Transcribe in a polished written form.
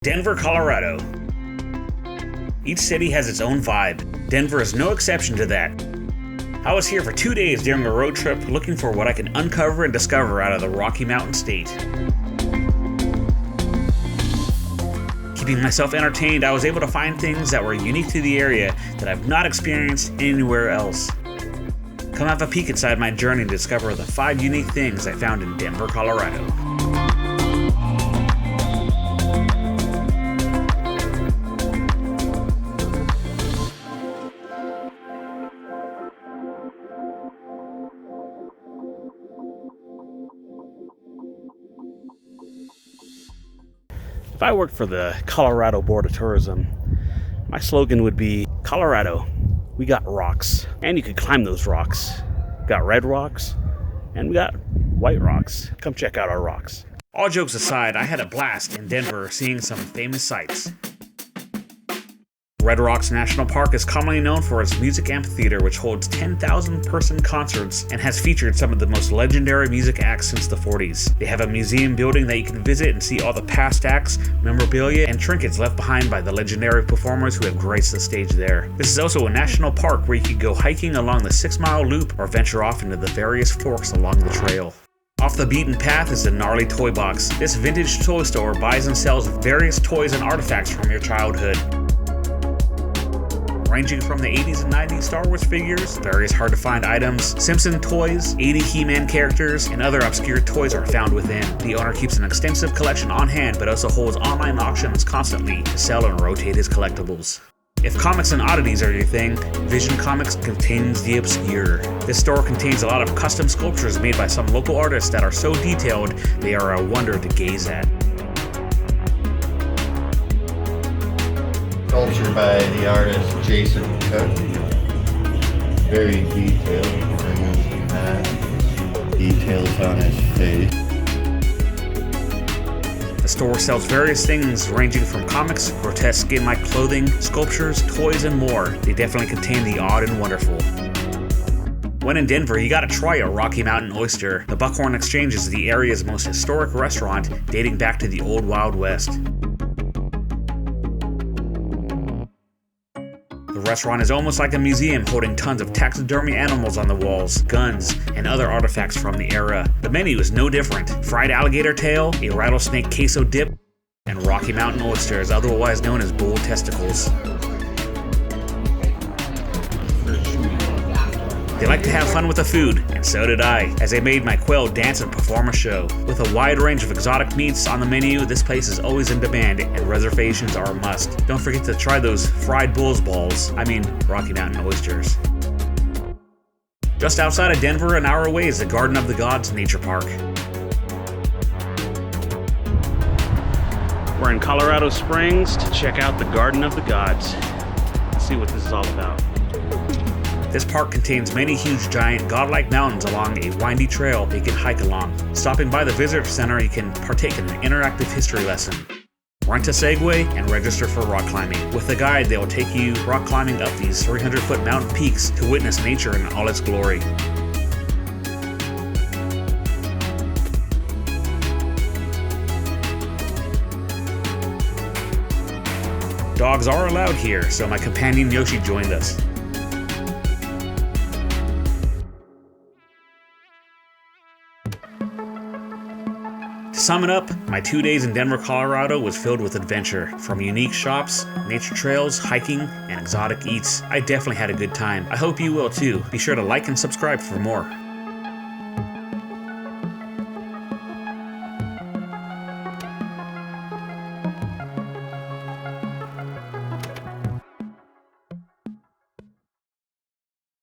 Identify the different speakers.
Speaker 1: Denver, Colorado. Each city has its own vibe. Denver is no exception to that. I was here for 2 days during a road trip looking for what I can uncover and discover out of the Rocky Mountain State. Keeping myself entertained, I was able to find things that were unique to the area that I've not experienced anywhere else. Come have a peek inside my journey to discover the 5 unique things I found in Denver, Colorado. If I worked for the Colorado Board of Tourism, my slogan would be, Colorado, we got rocks. And you can climb those rocks. We got red rocks, and we got white rocks. Come check out our rocks. All jokes aside, I had a blast in Denver seeing some famous sights. Red Rocks National Park is commonly known for its music amphitheater, which holds 10,000-person concerts and has featured some of the most legendary music acts since the 40s. They have a museum building that you can visit and see all the past acts, memorabilia, and trinkets left behind by the legendary performers who have graced the stage there. This is also a national park where you can go hiking along the 6-mile loop or venture off into the various forks along the trail. Off the beaten path is the Gnarly Toybox. This vintage toy store buys and sells various toys and artifacts from your childhood. Ranging from the 80s and 90s Star Wars figures, various hard-to-find items, Simpson toys, 80 He-Man characters, and other obscure toys are found within. The owner keeps an extensive collection on hand, but also holds online auctions constantly to sell and rotate his collectibles. If comics and oddities are your thing, Vision Comics contains the obscure. This store contains a lot of custom sculptures made by some local artists that are so detailed, they are a wonder to gaze at.
Speaker 2: Sculpture by the artist Jason Cook. Very detailed. Details on his face.
Speaker 1: The store sells various things ranging from comics, grotesque skin-like clothing, sculptures, toys, and more. They definitely contain the odd and wonderful. When in Denver, you gotta try a Rocky Mountain oyster. The Buckhorn Exchange is the area's most historic restaurant, dating back to the old Wild West. The restaurant is almost like a museum, holding tons of taxidermy animals on the walls, guns, and other artifacts from the era. The menu is no different. Fried alligator tail, a rattlesnake queso dip, and Rocky Mountain oysters, otherwise known as bull testicles. They like to have fun with the food, and so did I, as they made my quail dance and perform a show. With a wide range of exotic meats on the menu, this place is always in demand, and reservations are a must. Don't forget to try those fried bull's balls, Rocky Mountain oysters. Just outside of Denver, an hour away, is the Garden of the Gods Nature Park. We're in Colorado Springs to check out the Garden of the Gods. Let's see what this is all about. This park contains many huge, giant, godlike mountains along a windy trail that you can hike along. Stopping by the visitor center, you can partake in an interactive history lesson. Rent a Segway and register for rock climbing. With a guide, they will take you rock climbing up these 300-foot mountain peaks to witness nature in all its glory. Dogs are allowed here, so my companion Yoshi joined us. To sum it up, my 2 days in Denver, Colorado was filled with adventure. From unique shops, nature trails, hiking, and exotic eats, I definitely had a good time. I hope you will too. Be sure to like and subscribe for more.